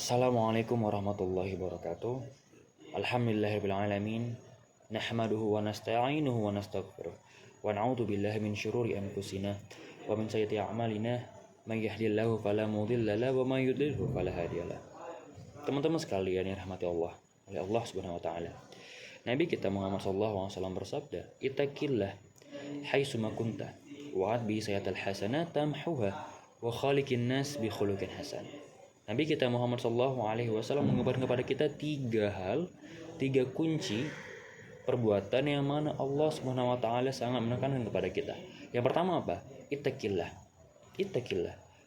Assalamualaikum warahmatullahi wabarakatuh. Alhamdulillahirabbil alamin. Nahmaduhu wa nasta'inuhu wa nastaghfiruh. Wa na'udzu billahi min syururi anfusina wa min sayyiati a'malina. May yahdihillahu fala mudilla lahu wa may yudlilhu fala hadiyalah. Teman-teman sekalian yang rahmati Allah oleh Allah Subhanahu wa taala. Nabi kita Muhammad sallallahu alaihi wasallam bersabda, "Ittaqillah haitsu ma kunta wa atbi sayyatal hasanat tamhuha wa khaliqin nas bi khuluqin hasan." Nabi kita Muhammad Shallallahu Alaihi Wasallam mengabarkan kepada kita tiga kunci perbuatan yang mana Allah Subhanahu Wa Taala sangat menekankan kepada kita. Yang pertama apa? Ittaqillah.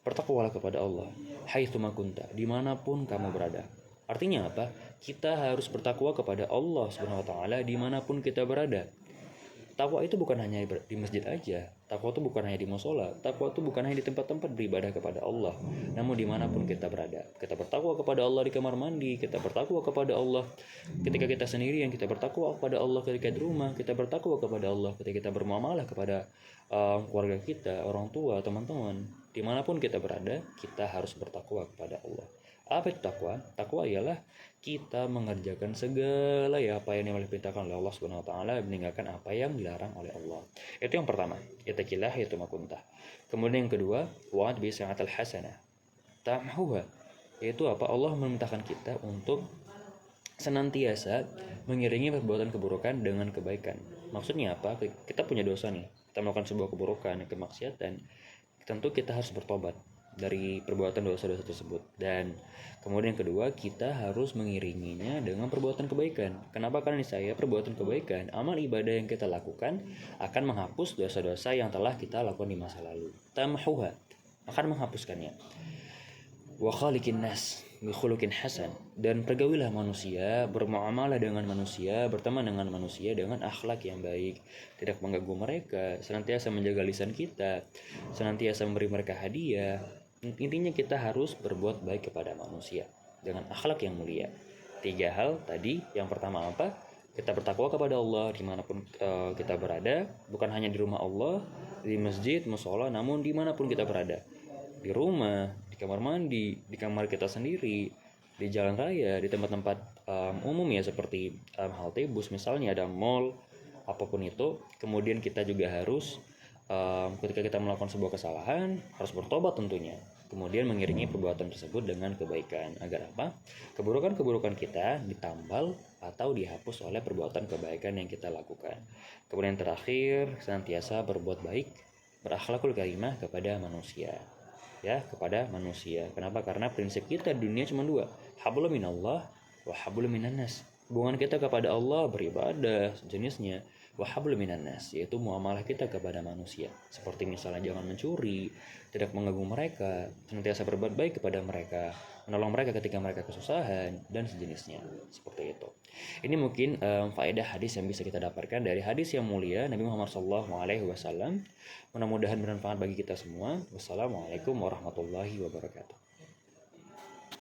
Bertakwalah kepada Allah. Haitsu ma kunta, dimanapun kamu berada. Artinya apa? Kita harus bertakwa kepada Allah Subhanahu Wa Taala dimanapun kita berada. Takwa itu bukan hanya di masjid aja. Takwa itu bukan hanya di musola. Takwa itu bukan hanya di tempat-tempat beribadah kepada Allah. Namun dimanapun kita berada. Kita bertakwa kepada Allah di kamar mandi. Kita bertakwa kepada Allah ketika kita sendirian. Kita bertakwa kepada Allah ketika di rumah. Kita bertakwa kepada Allah ketika kita bermuamalah kepada keluarga kita, orang tua, teman-teman. Dimanapun kita berada, kita harus bertakwa kepada Allah. Apa itu takwa? Takwa ialah kita mengerjakan segala apa yang diperintahkan oleh Allah Subhanahu wa taala, meninggalkan apa yang dilarang oleh Allah. Itu yang pertama, ittaqillah haitsu ma kunta. Kemudian yang kedua, wa'ad bi sa'atil hasanah tamhuha. Yaitu apa? Allah memerintahkan kita untuk senantiasa mengiringi perbuatan keburukan dengan kebaikan. Maksudnya apa? Kita punya dosa nih, kita melakukan sebuah keburukan, kemaksiatan. Tentu kita harus bertobat dari perbuatan dosa-dosa tersebut. Dan kemudian yang kedua, kita harus mengiringinya dengan perbuatan kebaikan. Kenapa? Karena saya perbuatan kebaikan, amal ibadah yang kita lakukan akan menghapus dosa-dosa yang telah kita lakukan di masa lalu. Tamhuha, akan menghapuskannya. Wa khaliqin nas bi khuluqin hasan, dan pergaulilah manusia, bermuamalah dengan manusia, berteman dengan manusia dengan akhlak yang baik, tidak mengganggu mereka, senantiasa menjaga lisan kita, senantiasa memberi mereka hadiah. Intinya kita harus berbuat baik kepada manusia dengan akhlak yang mulia. Tiga hal tadi. Yang pertama apa? Kita bertakwa kepada Allah dimanapun kita berada, bukan hanya di rumah Allah, di masjid, musola, namun dimanapun kita berada. Di rumah, di kamar mandi, di kamar kita sendiri, di jalan raya, di tempat-tempat umum ya, seperti halte bus misalnya, ada mall, apapun itu. Kemudian kita juga harus ketika kita melakukan sebuah kesalahan harus bertobat tentunya, kemudian mengiringi perbuatan tersebut dengan kebaikan, agar apa? Keburukan-keburukan kita ditambal atau dihapus oleh perbuatan kebaikan yang kita lakukan. Kemudian terakhir, senantiasa berbuat baik, berakhlakul karimah kepada manusia. Ya, kepada manusia. Kenapa? Karena prinsip kita di dunia cuma dua, hablum minallah wa hablum minannas. Hubungan kita kepada Allah, beribadah sejenisnya, wa hablum minannas, yaitu muamalah kita kepada manusia. Seperti misalnya jangan mencuri, tidak mengganggu mereka, senantiasa berbuat baik kepada mereka, menolong mereka ketika mereka kesusahan, dan sejenisnya. Seperti itu. Ini mungkin faedah hadis yang bisa kita dapatkan dari hadis yang mulia Nabi Muhammad SAW. Mudah-mudahan bermanfaat bagi kita semua. Wassalamualaikum warahmatullahi wabarakatuh.